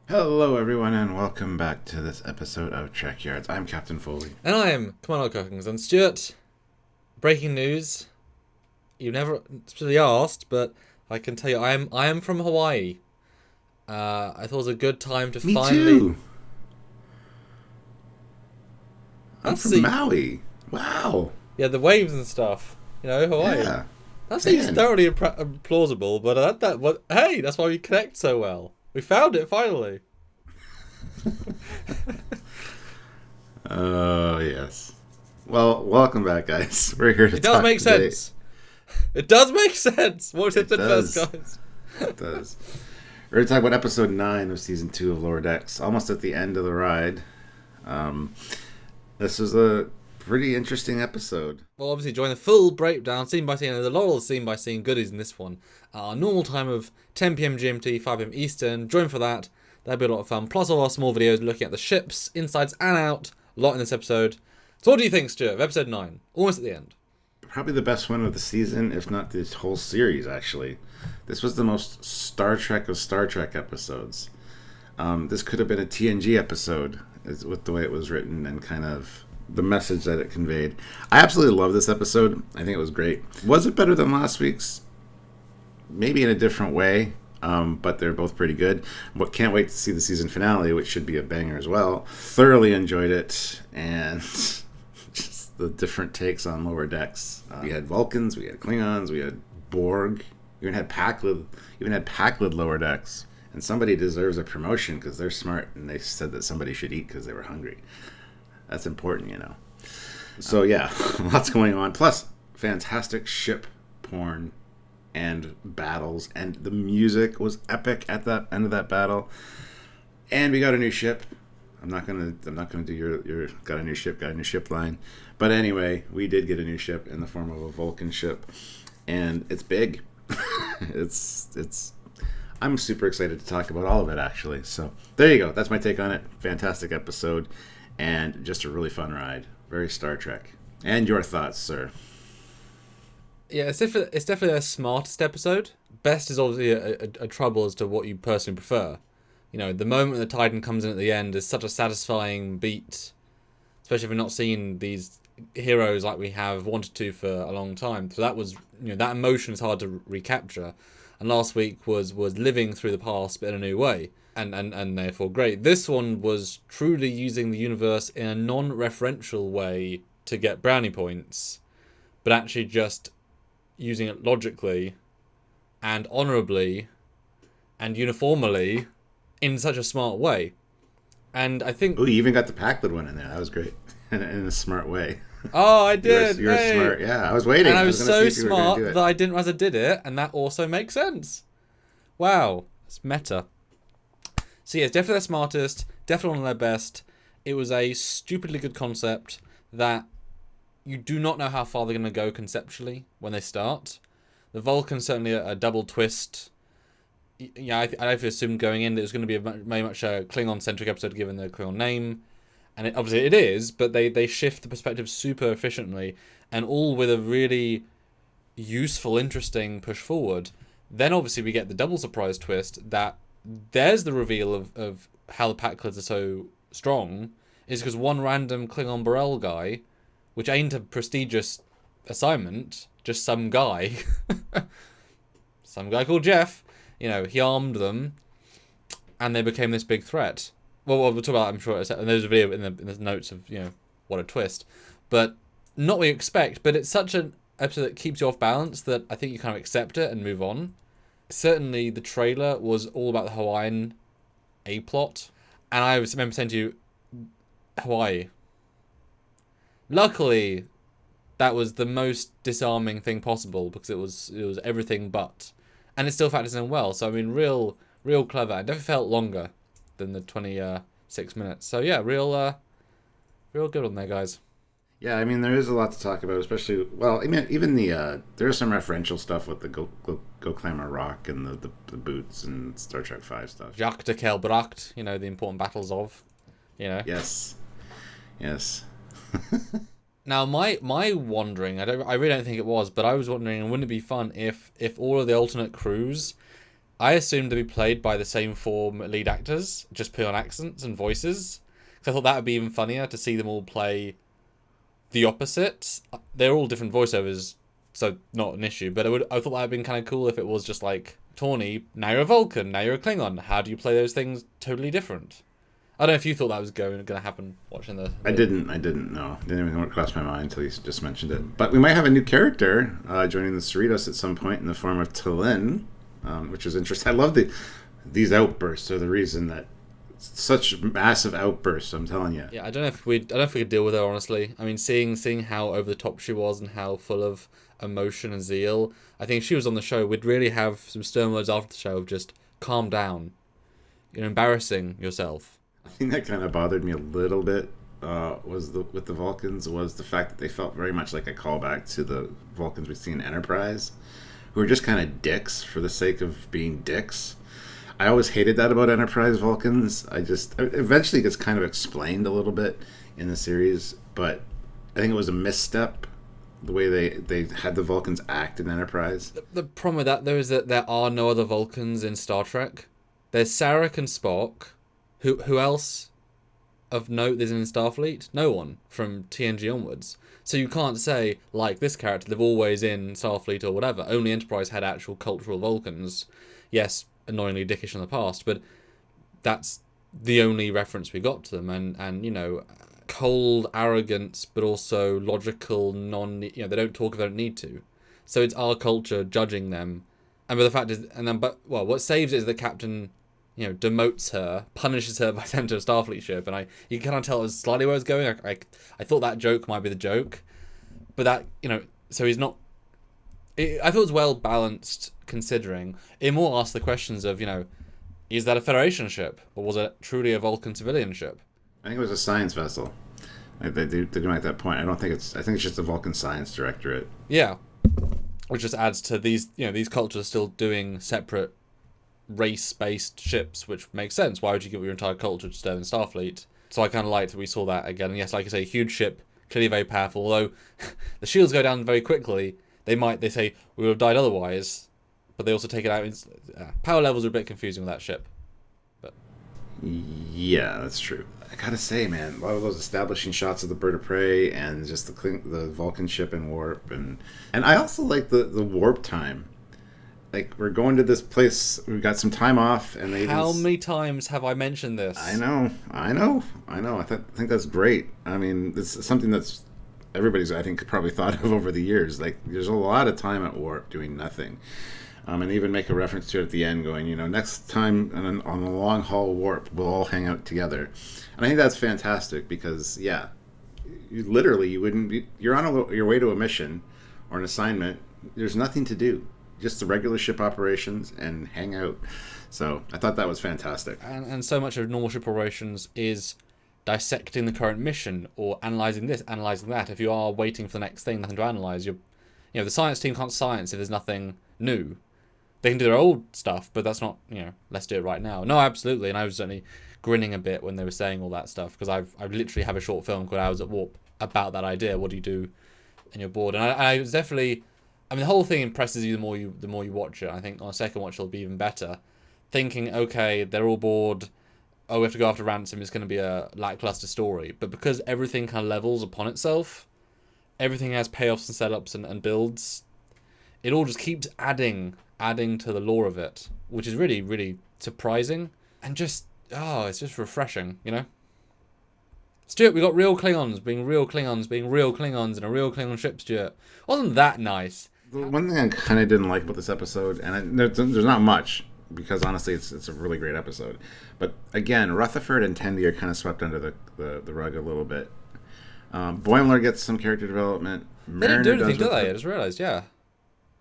Hello, everyone, and welcome back to this episode of Trekyards. I'm Captain Foley. And I am Commander Cookings. And Stuart, breaking news. You never specifically asked, but I can tell you I am from Hawaii. I thought it was a good time to Me finally. too. I'm from Maui. Wow. Yeah, the waves and stuff. Hawaii. Yeah. That seems Man. thoroughly plausible, but hey, that's why we connect so well. We found it finally. Oh, yes. Well, welcome back, guys. We're here to It talk does make today. sense. It does make sense. What was it does. first, guys? It does. We're going to talk about episode 9 of season 2 of Lower Decks. Almost at the end of the ride. This was a pretty interesting episode. Well, obviously, join the full breakdown, scene by scene, and the Laurel scene by scene goodies in this one. Our normal time of 10 p.m. GMT, 5 p.m. Eastern. Join for that. That'll be a lot of fun. Plus, all our small videos looking at the ships, insides and out. A lot in this episode. So, what do you think, Stuart, of episode 9? Almost at the end. Probably the best one of the season, if not this whole series, actually. This was the most Star Trek of Star Trek episodes. This could have been a TNG episode, with the way it was written and kind of the message that it conveyed. I absolutely love this episode. I think it was great. Was it better than last week's? Maybe in a different way, but they're both pretty good. But can't wait to see the season finale, which should be a banger as well. Thoroughly enjoyed it, and just the different takes on Lower Decks. We had Vulcans, we had Klingons, we had Borg, even had Pakled Lower Decks. And somebody deserves a promotion because they're smart, and they said that somebody should eat because they were hungry. That's important, you know. So yeah, lots going on. Plus, fantastic ship porn and battles, and the music was epic at that end of that battle. And we got a new ship. I'm not gonna do your got a new ship line. But anyway, we did get a new ship in the form of a Vulcan ship, and it's big. it's I'm super excited to talk about all of it, actually. So there you go. That's my take on it. Fantastic episode, and just a really fun ride. Very Star Trek. And your thoughts, sir? Yeah, it's definitely their smartest episode. Best is obviously a trouble as to what you personally prefer. The moment the Titan comes in at the end is such a satisfying beat, especially if we're not seeing these heroes like we have wanted to for a long time. So that was, that emotion is hard to recapture. And last week was living through the past but in a new way, and therefore great. This one was truly using the universe in a non-referential way to get brownie points, but actually just using it logically and honourably and uniformly in such a smart way. And I think... Oh, you even got the Pakled one in there. That was great. in a smart way. Oh, I did. You're hey. smart. Yeah, I was waiting. And I was so smart that I didn't realize I did it, and that also makes sense. Wow. It's meta. So yeah, it's definitely their smartest, definitely one of their best. It was a stupidly good concept that you do not know how far they're going to go conceptually when they start. The Vulcan's certainly a double twist. Yeah, I assumed going in that it was going to be very much a Klingon-centric episode given the Klingon name. And obviously it is, but they shift the perspective super efficiently, and all with a really useful, interesting push forward. Then obviously we get the double surprise twist that there's the reveal of how the Packlids are so strong, is because one random Klingon Borel guy, which ain't a prestigious assignment, just some guy, some guy called Jeff, he armed them, and they became this big threat. Well, we'll talk about that, I'm sure, and there's a video in the notes of, what a twist. But not what you expect, but it's such an episode that keeps you off balance that I think you kind of accept it and move on. Certainly, the trailer was all about the Hawaiian A-plot, and I remember saying to you, Hawaii. Luckily, that was the most disarming thing possible, because it was everything but. And it still factors in well, so I mean, real clever. It never felt longer than the 26 minutes. So yeah, real good on there, guys. Yeah, I mean, there is a lot to talk about, especially, well, I mean, even there is some referential stuff with the Go Climb a Rock and the boots and Star Trek 5 stuff. Jacques de Kelbracht, the important battles of, Yes. Now, my wondering, I really don't think it was, but I was wondering, wouldn't it be fun if all of the alternate crews I assumed to be played by the same four lead actors, just put on accents and voices. Because I thought that would be even funnier to see them all play the opposites. They're all different voiceovers, so not an issue. But I thought that would have been kind of cool if it was just like, Tawny, now you're a Vulcan, now you're a Klingon. How do you play those things totally different? I don't know if you thought that was going to happen watching the... I didn't know. Didn't even cross my mind until you just mentioned it. But we might have a new character joining the Cerritos at some point in the form of T'Lyn, which is interesting. I love these outbursts are the reason that such massive outbursts, I'm telling you. Yeah, I don't know if we could deal with her, honestly. I mean, seeing how over the top she was and how full of emotion and zeal, I think if she was on the show, we'd really have some stern words after the show of just calm down. You're embarrassing yourself. I think that kind of bothered me a little bit. With the Vulcans was the fact that they felt very much like a callback to the Vulcans we see in Enterprise, who are just kind of dicks for the sake of being dicks. I always hated that about Enterprise Vulcans. Eventually it gets kind of explained a little bit in the series, but I think it was a misstep the way they had the Vulcans act in Enterprise. The problem with that, though, is that there are no other Vulcans in Star Trek. There's Sarek and Spock. Who else of note is in Starfleet? No one from TNG onwards. So you can't say, like this character, they're always in Starfleet or whatever. Only Enterprise had actual cultural Vulcans. Yes, annoyingly dickish in the past, but that's the only reference we got to them. And you know, cold arrogance, but also logical, they don't talk if they don't need to. So it's our culture judging them. And but the fact is, what saves it is the captain, demotes her, punishes her by sending her a Starfleet ship, and you can kind of tell it was slightly where it was going. I thought that joke might be the joke, but that, so he's not... I thought it was well balanced, considering it more asked the questions of, is that a Federation ship, or was it truly a Vulcan civilian ship? I think it was a science vessel. They do make that point. I think it's just the Vulcan Science Directorate. Yeah, which just adds to these cultures still doing separate race-based ships, which makes sense. Why would you give your entire culture to stay in Starfleet? So I kind of liked that we saw that again. And yes, like I say, huge ship, clearly very powerful. Although the shields go down very quickly, they say we would have died otherwise, but they also take it out. Power levels are a bit confusing with that ship. But yeah, that's true. I gotta say, man, a lot of those establishing shots of the bird of prey and just the Vulcan ship in warp, and I also like the warp time. Like, we're going to this place, we've got some time off, and how many times have I mentioned this? I know. I think that's great. I mean, this is something that's everybody's, I think, probably thought of over the years. Like, there's a lot of time at warp doing nothing. And even make a reference to it at the end, going, next time on a long haul warp, we'll all hang out together. And I think that's fantastic because, yeah, you wouldn't be, you're on your way to a mission or an assignment. There's nothing to do. Just the regular ship operations and hang out. So I thought that was fantastic. And so much of normal ship operations is dissecting the current mission or analysing this, analysing that. If you are waiting for the next thing, nothing to analyse, the science team can't science if there's nothing new. They can do their old stuff, but that's not, let's do it right now. No, absolutely. And I was certainly grinning a bit when they were saying all that stuff, because I literally have a short film called Hours at Warp about that idea. What do you do when you're bored? And I was definitely... the whole thing impresses you the more you watch it. I think on a second watch it'll be even better. Thinking, okay, they're all bored. Oh, we have to go after ransom. It's going to be a lackluster story. But because everything kind of levels upon itself, everything has payoffs and setups and builds. It all just keeps adding to the lore of it, which is really, really surprising and just it's just refreshing, Stuart, we got real Klingons being real Klingons in a real Klingon ship, Stuart. Wasn't that nice? The one thing I kind of didn't like about this episode, and there's not much, because honestly it's a really great episode, but again, Rutherford and Tendi are kind of swept under the rug a little bit. Boimler gets some character development. They didn't do anything, do they? I just realized, yeah.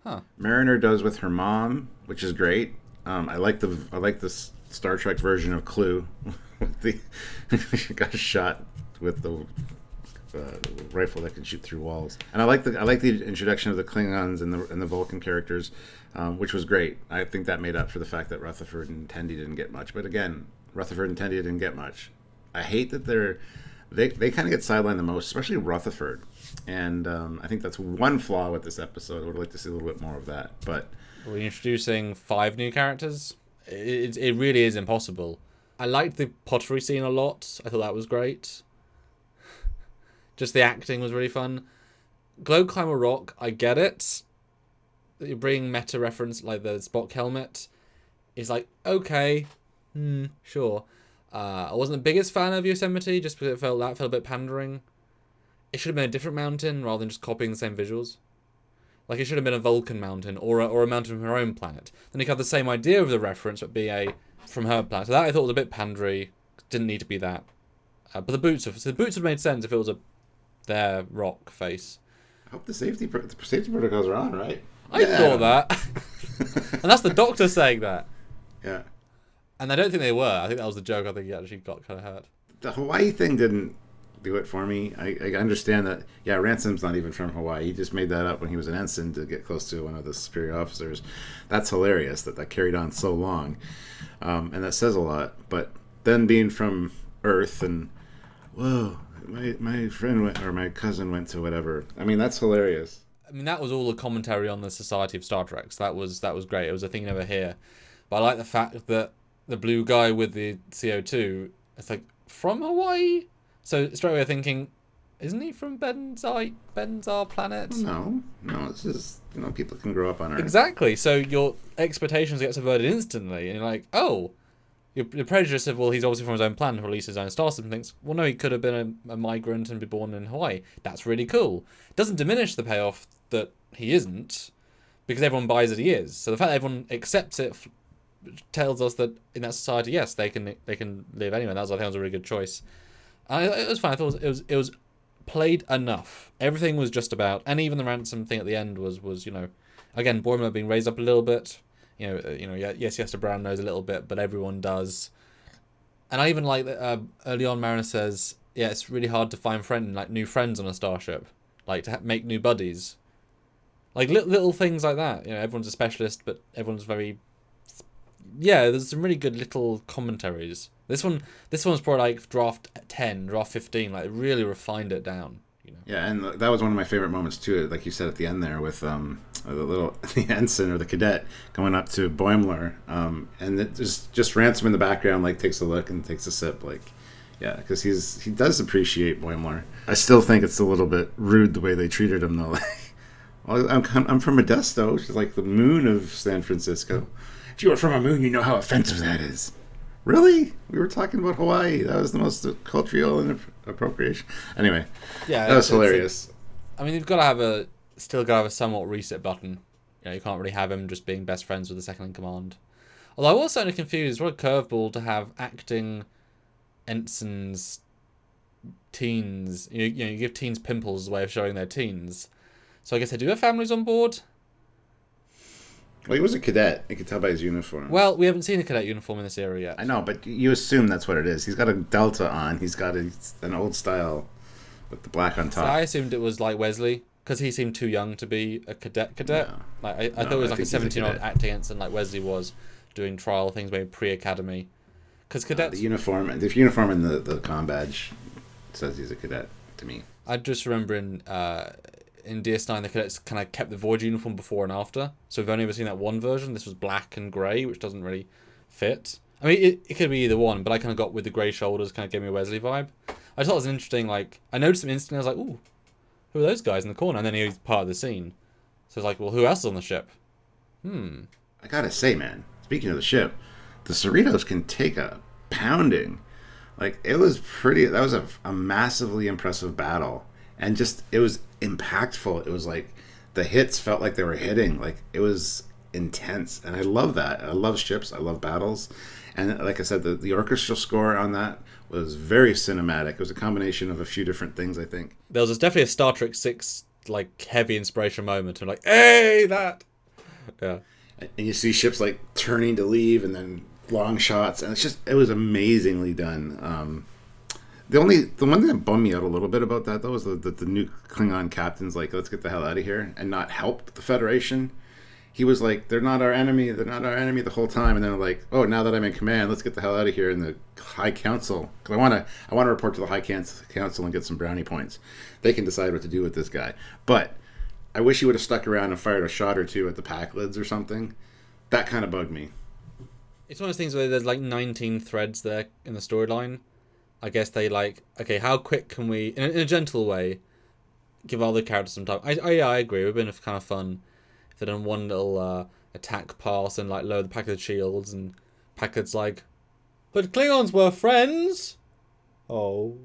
Huh. Mariner does with her mom, which is great. I like the Star Trek version of Clue. She got shot with the rifle that can shoot through walls, and I like the introduction of the Klingons and the Vulcan characters, which was great. I think that made up for the fact that Rutherford and Tendi didn't get much. But again, Rutherford and Tendi didn't get much. I hate that they kind of get sidelined the most, especially Rutherford. And I think that's one flaw with this episode. I would like to see a little bit more of that. But are we introducing 5 new characters? It really is impossible. I liked the pottery scene a lot. I thought that was great. Just the acting was really fun. Globe Climber Rock, I get it. You're bringing meta reference like the Spock helmet. It's like, okay, sure. I wasn't the biggest fan of Yosemite just because it felt a bit pandering. It should have been a different mountain rather than just copying the same visuals. Like, it should have been a Vulcan mountain or a mountain from her own planet. Then you could have the same idea of the reference, but be from her planet. So that I thought was a bit pandery. Didn't need to be that. But the boots would have made sense if it was their rock face. I hope the safety protocols are on, right? I thought that. And that's the Doctor saying that. Yeah. And I don't think they were. I think that was the joke. I think he actually got kind of hurt. The Hawaii thing didn't do it for me. I understand that, yeah, Ransom's not even from Hawaii. He just made that up when he was an ensign to get close to one of the superior officers. That's hilarious that carried on so long. And that says a lot. But then being from Earth and, whoa, my friend went, or my cousin went to whatever. I mean, that's hilarious. I mean, that was all a commentary on the Society of Star Trek. So that was great. It was a thing you never hear. But I like the fact that the blue guy with the CO2, it's like, from Hawaii? So straight away thinking, isn't he from Benzar planet? No, it's just, people can grow up on Earth. Exactly. So your expectations get subverted instantly, and you're like, oh, your prejudice of, well, he's obviously from his own planet, released his own star system, thinks, well, no, he could have been a migrant and be born in Hawaii. That's really cool. It doesn't diminish the payoff that he isn't, because everyone buys that he is. So the fact that everyone accepts it tells us that in that society, yes, they can live anywhere. I think that was a really good choice. It was fine. I thought it was played enough. Everything was just about, and even the ransom thing at the end was again, Boimler being raised up a little bit. Yes, Yester Brown knows a little bit, but everyone does. And I even like that early on, Mariner says, yeah, it's really hard to find new friends on a starship, like to make new buddies. Like little things like that. Everyone's a specialist, but everyone's very. Yeah, there's some really good little commentaries. This one's probably like draft 10, draft 15, like really refined it down. Yeah, and that was one of my favorite moments too, like you said at the end there with the ensign or the cadet going up to Boimler, and it just Ransom in the background like takes a look and takes a sip, like, yeah, because he does appreciate Boimler. I still think it's a little bit rude the way they treated him though. Like, well, I'm from Modesto, which is like the moon of San Francisco. If you are from a moon, you know how offensive that is. Really? We were talking about Hawaii. That was the most cultural appropriation. Anyway, yeah, that was hilarious. I mean, you've got to have a somewhat reset button. You can't really have him just being best friends with the second in command. Although I was certainly confused. What a curveball to have acting ensigns teens. You give teens pimples as a way of showing their teens. So I guess they do have families on board. Well, he was a cadet. You could tell by his uniform. Well, we haven't seen a cadet uniform in this era yet. I know, but you assume that's what it is. He's got a Delta on. He's got an old style with the black on top. So I assumed it was like Wesley, because he seemed too young to be a cadet. No. Like I thought it was like a 17-year-old acting ensign like Wesley was, doing trial things, maybe pre-academy. Because cadets... the uniform and the comm badge says he's a cadet to me. I just remember in DS9, the cadets kind of kept the Voyager uniform before and after. So we've only ever seen that one version. This was black and grey, which doesn't really fit. I mean, it could be either one, but I kind of got with the grey shoulders, kind of gave me a Wesley vibe. I thought it was an interesting, I noticed him instantly. I was like, ooh, who are those guys in the corner? And then he was part of the scene. So I was like, well, who else is on the ship? I gotta say, man, speaking of the ship, the Cerritos can take a pounding. Like, it was pretty, that was a massively impressive battle. And just, it was impactful. It was like, the hits felt like they were hitting. Like, it was intense. And I love that. I love ships. I love battles. And like I said, the orchestral score on that was very cinematic. It was a combination of a few different things, I think. There was definitely a Star Trek 6, heavy inspiration moment. And hey, that! Yeah. And you see ships, turning to leave and then long shots. And it was amazingly done. The one that bummed me out a little bit about that, though, was the new Klingon captain's let's get the hell out of here and not help the Federation. He was like, they're not our enemy the whole time. And then oh, now that I'm in command, let's get the hell out of here. And the High Council, because I want to report to the High Council and get some brownie points. They can decide what to do with this guy. But I wish he would have stuck around and fired a shot or two at the pack lids or something. That kind of bugged me. It's one of those things where there's like 19 threads there in the storyline. I guess they like, okay, how quick can we, in a gentle way, give all the characters some time. I agree. It would have been kind of fun if they'd done one little attack pass and like lower the Packard's shields, and Packard's like, but Klingons were friends. Oh,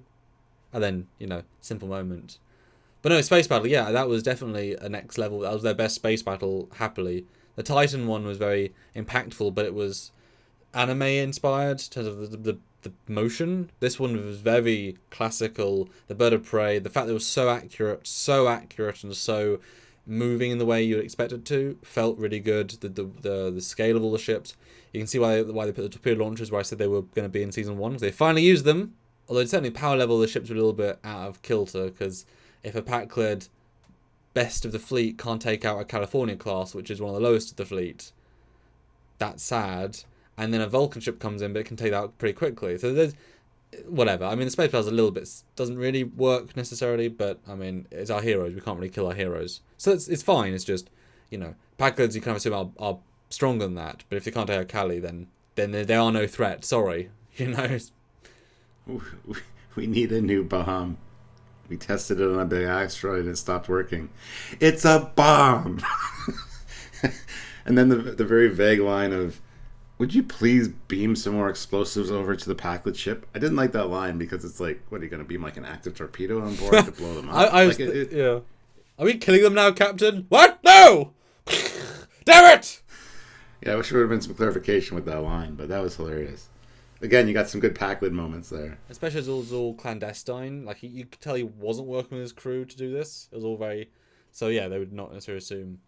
and then simple moment. But no, space battle. Yeah, that was definitely a next level. That was their best space battle. Happily, the Titan one was very impactful, but it was anime inspired in terms of the motion. This one was very classical. The bird of prey, the fact that it was so accurate, and so moving in the way you'd expect it to, felt really good. The scale of all the ships, you can see why they put the torpedo launchers where I said they were going to be in season 1, because they finally used them. Although certainly power level of the ships were a little bit out of kilter, because if a pack-led best of the fleet can't take out a California class, which is one of the lowest of the fleet, that's sad. And then a Vulcan ship comes in, but it can take that out pretty quickly. So there's whatever. I mean, the space battle's a little bit doesn't really work necessarily, but I mean, it's our heroes. We can't really kill our heroes, so it's fine. It's just Packers you kind of assume are stronger than that. But if they can't take out Cali, then they are no threat. Sorry, We need a new bomb. We tested it on a big asteroid and it stopped working. It's a bomb. And then the very vague line of, would you please beam some more explosives over to the Packlet ship? I didn't like that line because it's like, what, are you going to beam like an active torpedo on board to blow them up? Yeah. Are we killing them now, Captain? What? No! Damn it! Yeah, I wish there would have been some clarification with that line, but that was hilarious. Again, you got some good Packlet moments there. Especially as it was all clandestine. Like, you could tell he wasn't working with his crew to do this. It was all very... So, yeah, they would not necessarily assume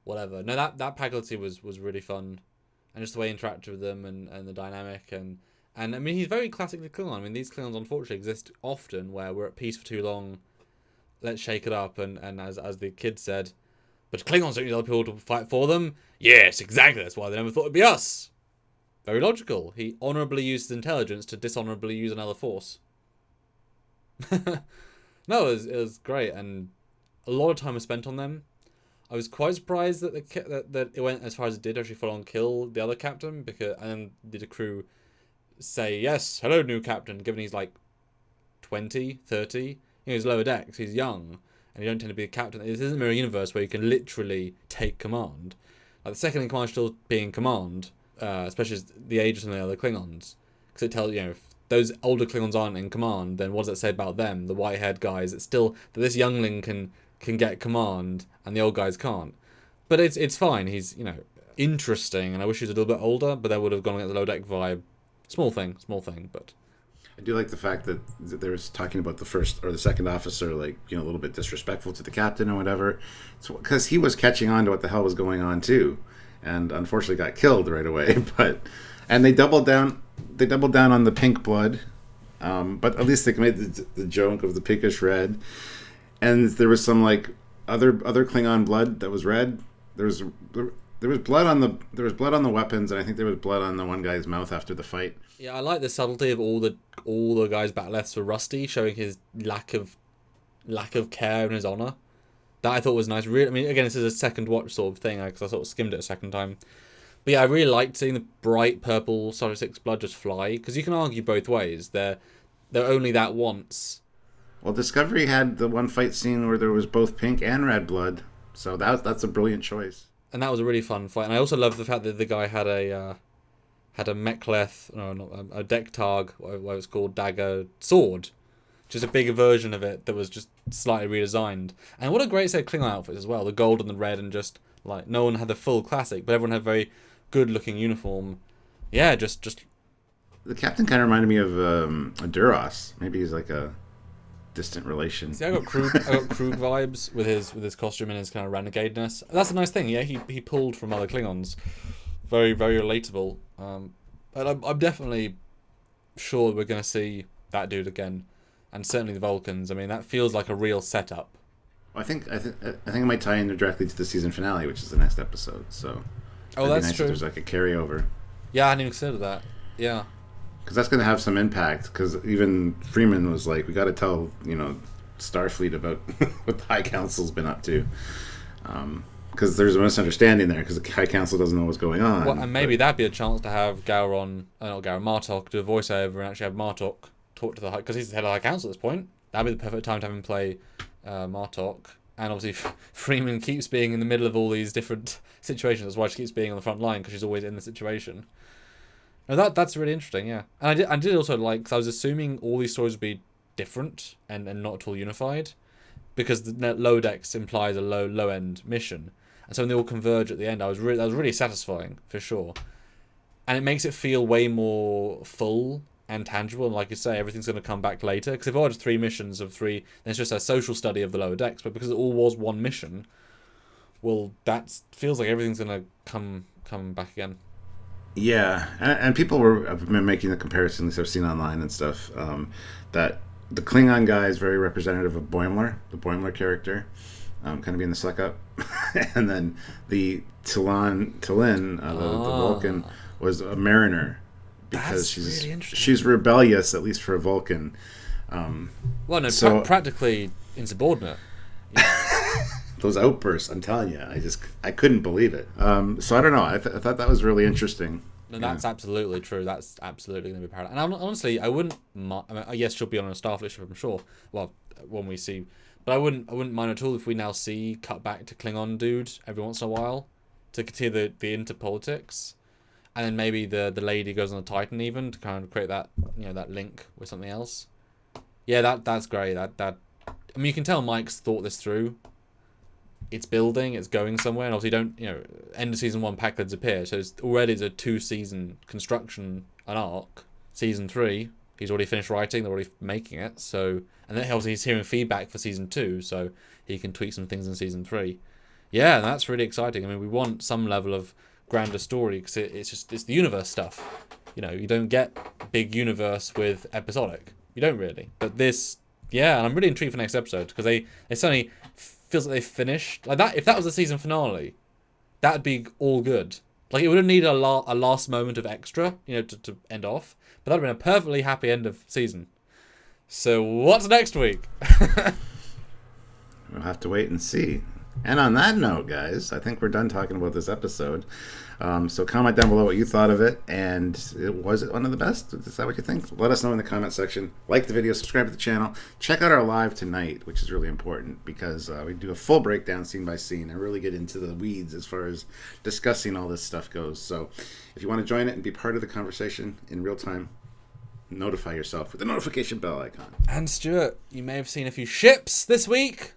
whatever. No, that Packlet scene was really fun. And just the way he interacted with them and the dynamic. And I mean, he's very classically Klingon. I mean, these Klingons unfortunately exist often where we're at peace for too long. Let's shake it up. And as the kid said, but Klingons don't need other people to fight for them. Yes, exactly. That's why they never thought it'd be us. Very logical. He honourably used his intelligence to dishonourably use another force. No, it was great, and a lot of time was spent on them. I was quite surprised that that it went as far as it did, actually full on kill the other captain, and then did the crew say, yes, hello, new captain, given he's like 20, 30. He's lower decks, he's young, and you don't tend to be a captain. This isn't a mirror universe where you can literally take command. Like, the second in command should still be in command. Especially as the ages of the other Klingons, because it tells if those older Klingons aren't in command, then what does it say about them, the white-haired guys? It's still that this youngling can get command and the old guys can't. But it's fine. He's interesting, and I wish he was a little bit older, but that would have gone with the low deck vibe. Small thing, but I do like the fact that there was talking about the first or the second officer, like a little bit disrespectful to the captain or whatever, because he was catching on to what the hell was going on too. And unfortunately got killed right away. And they doubled down on the pink blood. But at least they made the joke of the pinkish red. And there was some like other Klingon blood that was red. There was blood on the weapons, and I think there was blood on the one guy's mouth after the fight. Yeah, I like the subtlety of all the guys' battle-leths were rusty, showing his lack of care and his honour. That I thought was nice. Really, I mean, again, this is a second watch sort of thing, because I sort of skimmed it a second time. But yeah, I really liked seeing the bright purple Star 6 blood just fly, because you can argue both ways. They're only that once. Well, Discovery had the one fight scene where there was both pink and red blood, so that's a brilliant choice. And that was a really fun fight. And I also love the fact that the guy had a Mek'leth, no, not a Dektarg, what it's called, dagger sword. Just a bigger version of it that was just slightly redesigned. And what a great set of Klingon outfits as well. The gold and the red, and just like no one had the full classic, but everyone had a very good looking uniform. Yeah, just the captain kind of reminded me of a Duras. Maybe he's like a distant relation. See, I got Krug vibes with his costume and his kind of renegadeness. That's a nice thing. Yeah, he pulled from other Klingons. Very, very relatable. But I'm definitely sure we're going to see that dude again. And certainly the Vulcans. I mean, that feels like a real setup. Well, I think it might tie in directly to the season finale, which is the next episode. So, that's nice true. If there's like a carryover. Yeah, I hadn't even considered that. Yeah, because that's going to have some impact. Because even Freeman was like, "We got to tell Starfleet about what the High Council's been up to." because there's a misunderstanding there because the High Council doesn't know what's going on. Well, and maybe that'd be a chance to have Martok do a voiceover and actually have Martok talk to the High, because he's the head of the High Council at this point. That'd be the perfect time to have him play Martok. And obviously, Freeman keeps being in the middle of all these different situations. That's why she keeps being on the front line, because she's always in the situation. Now that's really interesting, yeah. And I did also like, because I was assuming all these stories would be different and not at all unified, because the low decks implies a low end mission, and so when they all converge at the end, that was really satisfying for sure, and it makes it feel way more full and tangible. And like you say, everything's going to come back later, because if I had 3 missions of 3, then it's just a social study of the lower decks. But because it all was one mission, well, that feels like everything's going to come back again. Yeah, and people have been making the comparisons I've seen online and stuff, that the Klingon guy is very representative of Boimler, the Boimler character, kind of being the suck up, and then the T'Lyn, the Vulcan, was a mariner, because she's rebellious, at least for a Vulcan. Practically insubordinate. Those outbursts, I'm telling you, I couldn't believe it. So I don't know. I thought that was really interesting. No, that's absolutely true. That's absolutely going to be parallel. And honestly, I wouldn't. Yes, she'll be on a Starfleet ship, I'm sure. Well, when we see, but I wouldn't mind at all if we now see cut back to Klingon dude every once in a while to continue the interpolitics, and then maybe the lady goes on the Titan even to kind of create that that link with something else. Yeah, that's great. That I mean, you can tell Mike's thought this through. It's building, it's going somewhere, and obviously end of season 1 Packard's appear, so it's a 2-season construction, an arc. Season 3, he's already finished writing, they're already making it, so, and then obviously he's hearing feedback for season 2, so he can tweak some things in season 3. Yeah, and that's really exciting. I mean, we want some level of grander story, because it's the universe stuff. You don't get big universe with episodic. You don't really. But this, yeah, and I'm really intrigued for next episode, because they suddenly feels like they finished like that. If that was the season finale, that'd be all good. Like, it would have needed a last moment of extra, to end off, but that'd have been a perfectly happy end of season. So what's next week? We'll have to wait and see. And on that note, guys, I think we're done talking about this episode. So comment down below what you thought of it, and was it one of the best? Is that what you think? Let us know in the comment section. Like the video, subscribe to the channel. Check out our live tonight, which is really important, because we do a full breakdown scene by scene and really get into the weeds as far as discussing all this stuff goes. So if you want to join it and be part of the conversation in real time, notify yourself with the notification bell icon. And Stuart, you may have seen a few ships this week.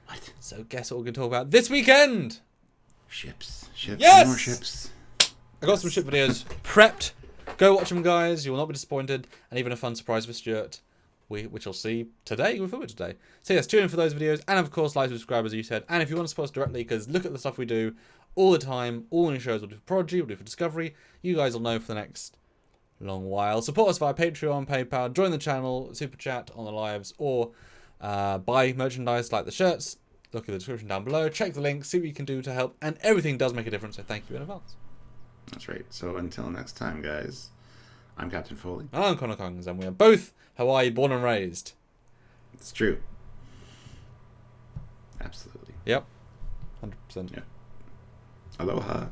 What? So guess what we're going to talk about this weekend? Ships. Yes! More ships. I got some ship videos prepped. Go watch them, guys. You will not be disappointed. And even a fun surprise for Stuart, which you'll see today. We'll film it today. So yes, tune in for those videos. And of course, like, subscribe, as you said. And if you want to support us directly, because look at the stuff we do all the time. All new shows we'll do for Prodigy, we'll do for Discovery. You guys will know for the next long while. Support us via Patreon, PayPal. Join the channel, Super Chat on the lives, or buy merchandise like the shirts. Look at the description down below. Check the link. See what you can do to help. And everything does make a difference. So thank you in advance. That's right. So until next time, guys, I'm Captain Foley. I'm Connor Kongs, and we are both Hawaii born and raised. It's true. Absolutely. Yep. 100%. Yeah. Aloha.